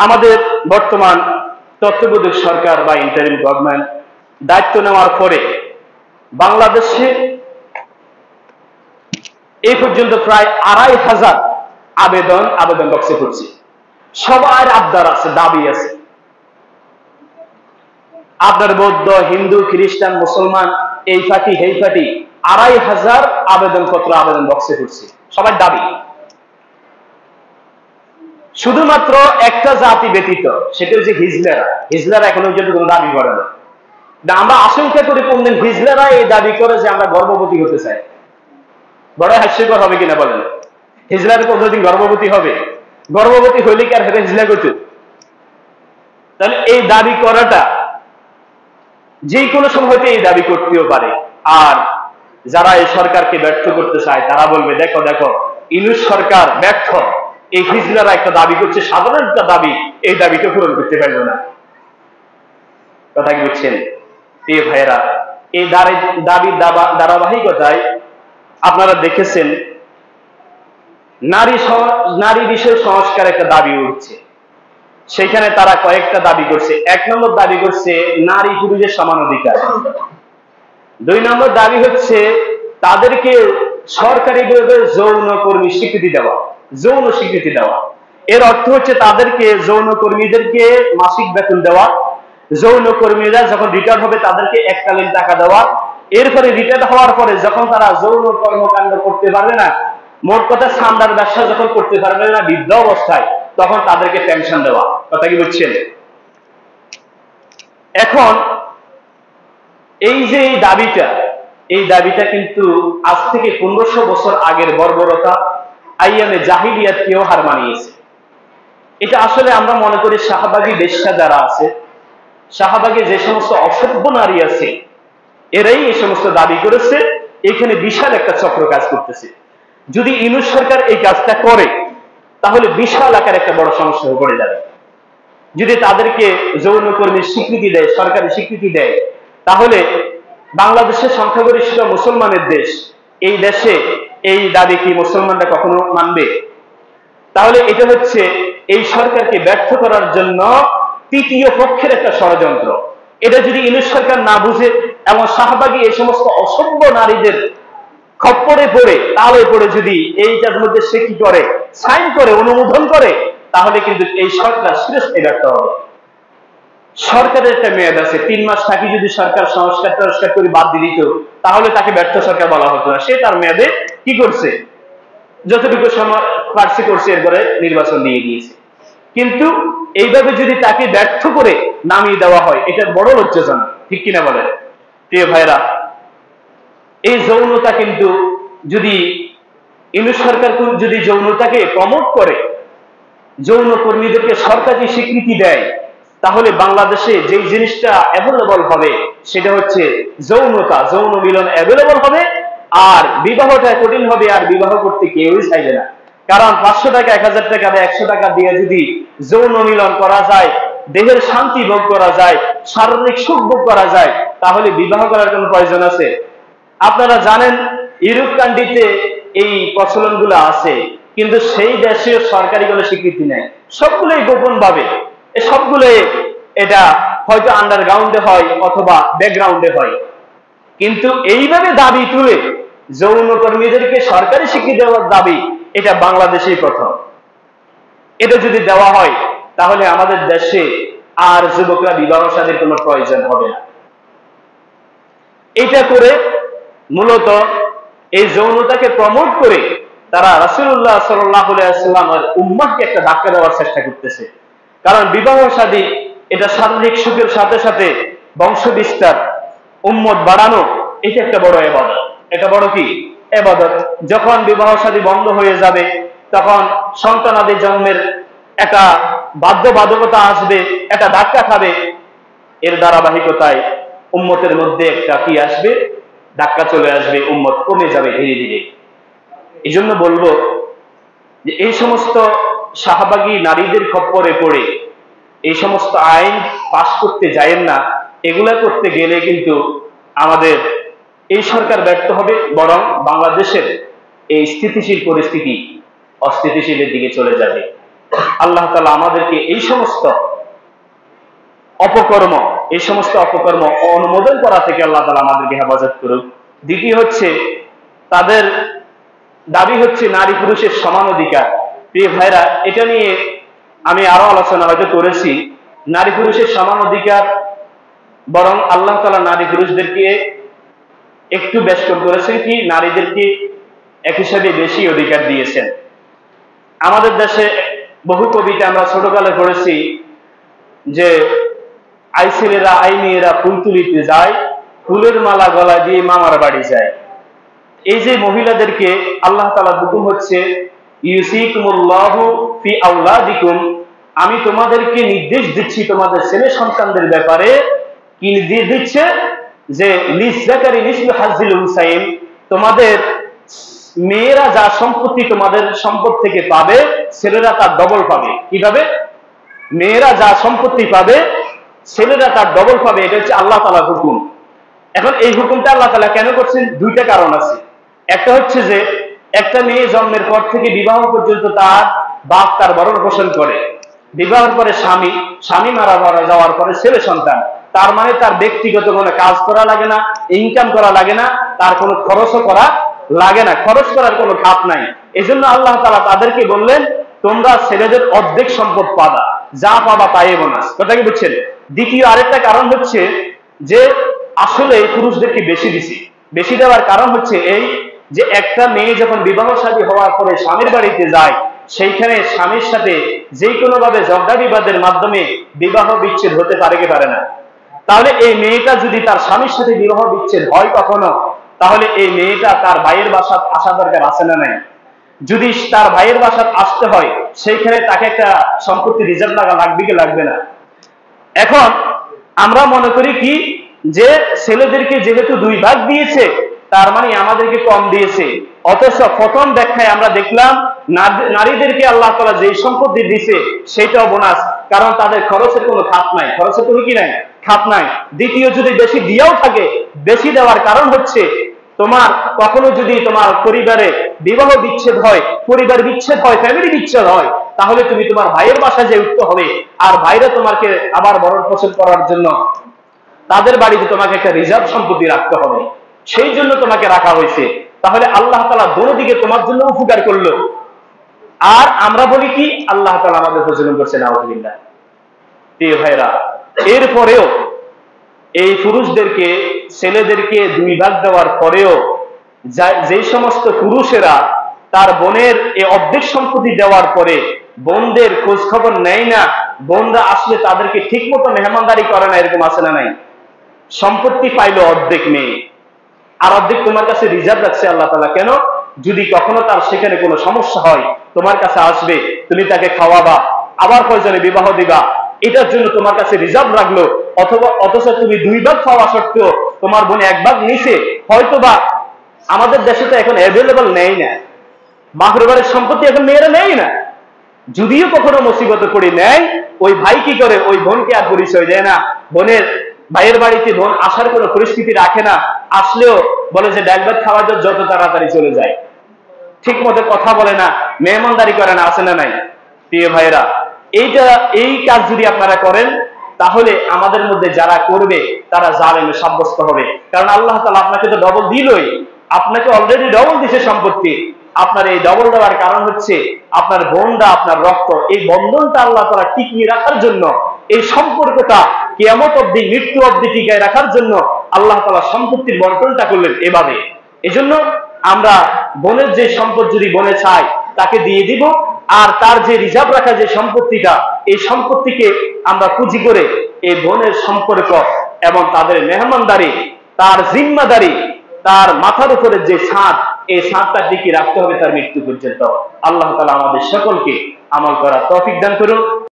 আমাদের বর্তমান তত্ত্বাবধায়ক সরকার বা ইন্টারিম গভর্নমেন্ট দায়িত্ব নেওয়ার পরে বাংলাদেশে এই পর্যন্ত প্রায় ২৫০০ আবেদন বক্সে পড়ছে। সবার আবদার আছে, দাবি আছে। আপনার বৌদ্ধ, হিন্দু, খ্রিস্টান, মুসলমান, এই পার্টি এই পার্টি ২৫০০ আবেদন বক্সে পড়ছে, সবার দাবি। শুধুমাত্র একটা জাতি ব্যতীত, সেটা হচ্ছে হিজলারা এখনো পর্যন্ত কোনো দাবি করে না। আমরা আশঙ্কা করি কোনদিন হিজলারা এই দাবি করে যে আমরা গর্ভবতী হতে চাই। বড় হাস্যকর হবে কিনা বলেন? হিজলার কোনদিন গর্ভবতী হবে? গর্ভবতী হইলে কি আর হিজলা করত? তাহলে এই দাবি করাটা যে কোনো সময় এই দাবি করতেও পারে। আর যারা এই সরকারকে ব্যর্থ করতে চায় তারা বলবে, দেখো দেখো ইউনূস সরকার ব্যর্থ, এই হিজলারা একটা দাবি করছে, সাধারণ একটা দাবি, এই দাবিটা পূরণ করতে পারল না। কথা কি বুঝছেন? এই ভাইয়েরা, এই দাবির ধারাবাহিকতায় আপনারা দেখেছেন নারী বিষয় সংস্কার একটা দাবি উঠছে। সেখানে তারা কয়েকটা দাবি করছে। ১ নম্বর দাবি করছে নারী পুরুষের সমান অধিকার। ২ নম্বর দাবি হচ্ছে তাদেরকে সরকারিভাবে যৌনকর্মী স্বীকৃতি দেওয়া, যৌন স্বীকৃতি দেওয়া। এর অর্থ হচ্ছে তাদেরকে, যৌনকর্মীদেরকে মাসিক বেতন দেওয়া, যৌনকর্মীরা যখন রিটায়ার হবে তাদেরকে এককালীন টাকা দেওয়া, এরপরে রিটায়ার হওয়ার পরে যখন তারা যৌন কর্মকাণ্ড করতে পারবে না, মোট কথা সান্দার ব্যবসা যখন করতে পারবে না বৃদ্ধ অবস্থায়, তখন তাদেরকে পেনশন দেওয়া। কথা কি বুঝছেন? এখন এই যে এই দাবিটা কিন্তু আজ থেকে ১৫০০ বছর আগের বর্বরতা আইয়ামে জাহিলিয়াতকেও হার মানিয়েছে। এটা আসলে আমরা মনে করি শাহবাগী বেশ্যা যারা আছে, শাহবাগে যে সমস্ত অসভ্য নারী আছে, এরাই এই সমস্ত দাবি করেছে। এখানে বিশাল একটা চক্র কাজ করতেছে। যদি ইউনূস সরকার এই কাজটা করে তাহলে বিশাল আকার একটা বড় সমস্যা হয়ে পড়ে যাবে। যদি তাদেরকে যৌনকর্মীর স্বীকৃতি দেয়, সরকারি স্বীকৃতি দেয়, তাহলে বাংলাদেশের সংখ্যাগরিষ্ঠ মুসলমানের দেশ, এই দেশে এই দাবি কি মুসলমানরা কখনো মানবে? তাহলে এটা হচ্ছে এই সরকারকে ব্যর্থ করার জন্য তৃতীয় পক্ষের একটা ষড়যন্ত্র। এটা যদি ইউনূস সরকার না বুঝে এবং শাহবাগী এই সমস্ত অসভ্য নারীদের খপ্পরে পড়ে, তালে পড়ে যদি এইটার মধ্যে সে কি করে, সাইন করে, অনুমোদন করে, তাহলে কিন্তু এই সরকার শ্রেষ্ঠ ব্যর্থ হবে। সরকারের একটা মেয়াদ আছে, ৩ মাস থাকি যদি সরকার সংস্কার করে বাদ দিয়ে দিত, তাহলে তাকে ব্যর্থ সরকার বলা হতো না। সে তার মেয়াদে কি করছে, যতটুকু সময় পার্সি করছে, এরপরে নির্বাচন দিয়ে দিয়েছে। কিন্তু এইভাবে যদি তাকে ব্যর্থ করে নামিয়ে দেওয়া হয়, এটা বড় লজ্জাজনক, ঠিক কিনা বলেন? প্রিয় ভাইরা, এই যৌনতা কিন্তু যদি ইউনূস সরকার যদি যৌনতাকে প্রমোট করে, যৌনকর্মীদেরকে সরকারি স্বীকৃতি দেয়, তাহলে বাংলাদেশে যে জিনিসটা অ্যাভেলেবল হবে সেটা হচ্ছে যৌনতা, যৌন মিলন অ্যাভেলেবল হবে, আর বিবাহটা কঠিন হবে, আর বিবাহ করতে কেউই চাইবে না। কারণ ৫০০ টাকা, ১০০০ টাকা বা ১০০ টাকা দিয়ে যদি যৌন মিলন করা যায়, দেহের শান্তি ভোগ করা যায়, শারীরিক সুখ ভোগ করা যায়, তাহলে বিবাহ করার কোনো প্রয়োজন আছে? আপনারা জানেন ইউরোপ কান্ট্রিতে এই প্রচলন গুলো আছে, কিন্তু সেই দেশে সরকারি কোনো স্বীকৃতি নেই, সবগুলোই গোপন ভাবে, সবগুলো এটা হয়তো আন্ডারগ্রাউন্ডে হয় অথবা ব্যাকগ্রাউন্ডে হয়। কিন্তু এইভাবে দাবি তুলে যৌনকর্মীদেরকে সরকারি স্বীকৃতি দেওয়ার দাবি, এটা বাংলাদেশেই প্রথম। এটা যদি দেওয়া হয় তাহলে আমাদের দেশে আর যুবকরা বিবাহ শাদীর কোনো প্রয়োজন হবে না। এটা করে মূলত এই যৌনতাকে প্রমোট করে তারা রাসূলুল্লাহ সাল্লাল্লাহু আলাইহি ওয়াসাল্লামের উম্মাহকে একটা ধাক্কা দেওয়ার চেষ্টা করতেছে। কারণ বিবাহ শাদী এটা শারীরিক সুখের সাথে সাথে বংশ বিস্তার, উম্মত বাড়ানো, এটা একটা বড় ইবাদত। এটা বড় কি ইবাদত। যখন বিবাহ শাদী বন্ধ হয়ে যাবে, তখন সন্তানাদি জন্মের একটা বাধ্যবাধকতা আসবে, একটা ধাক্কা খাবে। এর ধারাবাহিকতায় উম্মতের মধ্যে একটা কি আসবে, ধাক্কা চলে আসবে, উম্মত কমে যাবে ধীরে ধীরে। এই জন্য বলবো যে এই সমস্ত শাহবাগী নারীদের খপ্পরে পড়ে এই সমস্ত আইন পাশ করতে যায়েন না। এগুলা করতে গেলে কিন্তু আমাদের এই সরকার ব্যর্থ হবে, বরং বাংলাদেশের এই স্থিতিশীল পরিস্থিতি অস্থিতিশীলের দিকে চলে যাবে। আল্লাহ তাআলা আমাদেরকে এই সমস্ত অপকর্ম অনুমোদন করা থেকে আল্লাহ তাআলা আমাদেরকে হেফাজত করুক। দ্বিতীয় হচ্ছে, তাদের দাবি হচ্ছে নারী পুরুষের সমান অধিকার। প্রিয় ভাইরা, এটা নিয়ে আমি আরো আলোচনা হয়তো করেছি। নারী পুরুষের সমান অধিকার, বরং আল্লাহ তাআলা নারী পুরুষদেরকে একটু বেষ্টন করেছেন, কি নারীদেরকে এক হিসাবে বেশি অধিকার দিয়েছেন। আমাদের দেশে বহু কবিতা আমরা ছোটকালে পড়েছি যে আই ছেলেরা আই মেয়েরা ফুল তুলিতে যায়, ফুলের মালা গলা দিয়ে মামার বাড়ি যায়। এই যে মহিলাদেরকে আল্লাহ তাআলা হুকুম হচ্ছে ইউসিকুমুল্লাহু ফি আওলাদিকুম, আমি তোমাদেরকে নির্দেশ দিচ্ছি তোমাদের ছেলে সন্তানদের ব্যাপারে। কি নির্দেশ দিচ্ছে? যে লিযযাকারি মিসলু হাজ্জিল উনসাইন, তোমাদের মেয়েরা যা সম্পত্তি তোমাদের সম্পদ থেকে পাবে, ছেলেরা তার ডবল পাবে। কিভাবে? মেয়েরা যা সম্পত্তি পাবে, ছেলেরা তার ডবল পাবে। এটা হচ্ছে আল্লাহ তাআলার হুকুম। এখন এই হুকুমটা আল্লাহ তাআলা কেন করছেন? দুইটা কারণ আছে। একটা হচ্ছে যে একটা মেয়ে জন্মের পর থেকে বিবাহ পর্যন্ত তার বাপ তার ভরণ পোষণ করে। বিবাহের পরে স্বামী মারা যাওয়ার পরে ছেলে সন্তান, তার মানে তার ব্যক্তিগত কোনো কাজ করা লাগে না, ইনকাম করা লাগে না, তার কোনো খরচও করা লাগে না, খরচ করার কোনো খাত নাই। এজন্য আল্লাহ তাআলা তাদেরকে বললেন, তোমরা ছেলেদের অর্ধেক সম্পদ পাবা, যা পাবা তাই বোনাস। কথা কি বুঝছেন? দ্বিতীয় আরেকটা কারণ হচ্ছে যে আসলে পুরুষদেরকে বেশি দেওয়ার কারণ হচ্ছে এই যে একটা মেয়ে যখন বিবাহ শাদী হওয়ার পরে স্বামীর বাড়িতে যায়, সেইখানে স্বামীর সাথে যে কোনো ভাবে ঝগড়া বিবাদের মাধ্যমে বিবাহ বিচ্ছেদ হতে পারে কি পারে না? তাহলে এই মেয়েটা যদি তার স্বামীর সাথে বিবাহ বিচ্ছেদ হয় কখনো, তাহলে এই মেয়েটা তার ভাইয়ের বাসায় আসা দরকার আছে না নাই? যদি তার ভাইয়ের বাসায় আসতে হয়, সেইখানে তাকে একটা সম্পত্তি রিজার্ভ লাগবে কি লাগবে না? এখন আমরা মনে করি কি যে ছেলেদেরকে যেহেতু 2 ভাগ দিয়েছে, তার মানে আমাদেরকে কম দিয়েছে। অথচ প্রথম ব্যাখ্যায় আমরা দেখলাম নারীদেরকে আল্লাহ তাআলা যে সম্পত্তি দিয়েছে সেটাও বোনাস, কারণ তাদের খরচের কোনো খাত নাই, খরচের কোনো কি নাই, খাত নাই। দ্বিতীয়, যদি বেশি দিয়েও থাকে, বেশি দেওয়ার কারণ হচ্ছে তোমার কখনো যদি তোমার পরিবারে বিবাহ বিচ্ছেদ হয়, পরিবার বিচ্ছেদ হয়, ফ্যামিলি বিচ্ছেদ হয়, তাহলে তুমি তোমার ভাইয়ের বাসায় যে উঠতে হবে, আর ভাইরা তোমাকে আবার ভরণ পোষণ করার জন্য তাদের বাড়িতে তোমাকে একটা রিজার্ভ সম্পত্তি রাখতে হবে, সেই জন্য তোমাকে রাখা হয়েছে। তাহলে আল্লাহ তাআলা দুটো দিকে তোমার জন্য উপকার করলো। আর আমরা বলি কি আল্লাহ তাআলা আমাদের প্রচলন করছে, নাউযুবিল্লাহ। প্রিয় ভাইরা, এরপরেও এই পুরুষদেরকে ছেলেদেরকে 2 ভাগ দেওয়ার পরেও যে সমস্ত পুরুষেরা তার বোনের এই অর্ধেক সম্পত্তি দেওয়ার পরে বোনদের খোঁজ খবর নেয় না, বোনরা আসলে তাদেরকে ঠিক মতো মেহমানদারি করে না, এরকম আছে না নাই? সম্পত্তি পাইলো অর্ধেক মেয়ে, আর অর্ধেক তোমার কাছে রিজার্ভ রাখছে আল্লাহ তাআলা। কেন? যদি কখনো তার সেখানে কোনো সমস্যা হয়, তোমার কাছে আসবে, তুমি তাকে খাওয়াবা, আবার প্রয়োজনে বিবাহ দিবা, এটার জন্য তোমার কাছে রিজার্ভ রাখলো। অথচ তুমি 2 ভাগ পাওয়া সত্ত্বেও তোমার বোন 1 ভাগ নিছে। হয়তোবা আমাদের দেশে তো এখন অ্যাভেলেবল নেই না, মাহরুবারের সম্পত্তি এখন মেয়েরা নেই না। যদিও কখনো মুসিবতে পড়ে নেয়, ওই ভাই কি করে, ওই বোনকে আর পরিচয় দেয় না, ভাইয়ের বাড়িতে বোন আসার কোনো পরিস্থিতি রাখে না, আসলেও বলে যে ডাল ভাত খাওয়া যত তাড়াতাড়ি চলে যায়, ঠিক মতো কথা বলে না, মেহমানদারি করে না, আছে না নাই? প্রিয় ভাইয়েরা, এই কাজ যদি আপনারা করেন, তাহলে আমাদের মধ্যে যারা করবে তারা জালেমে সাব্যস্ত হবে। কারণ আল্লাহ তাআলা আপনাকে তো ডবল দিলই, আপনাকে অলরেডি ডবল দিছে সম্পত্তি। আপনার এই ডবল দেওয়ার কারণ হচ্ছে আপনার বোনরা আপনার রক্ত, এই বন্ধনটা আল্লাহ তাআলা টিকিয়ে রাখার জন্য, এই সম্পর্কটা কিয়ামত অবধি, মৃত্যু অবধি টিকিয়ে রাখার জন্য আল্লাহ তাআলা সম্পত্তির বন্টনটা করলেন এভাবে। এজন্য আমরা বোনের যে সম্পদ যদি বোনে চাই তাকে দিয়ে দিব, আর তার যে রিজার্ভ রাখা যে সম্পত্তিটা, এই সম্পত্তিকে আমরা পুঁজি করে এই বোনের সম্পর্ক এবং তাদের মেহমানদারি, তার জিম্মাদারি, তার মাথার উপরে যে ছাদ, এই ছাদটা টিকিয়ে রাখতে হবে তার মৃত্যু পর্যন্ত। আল্লাহ তাআলা আমাদের সকলকে আমল করার তৌফিক দান করুন।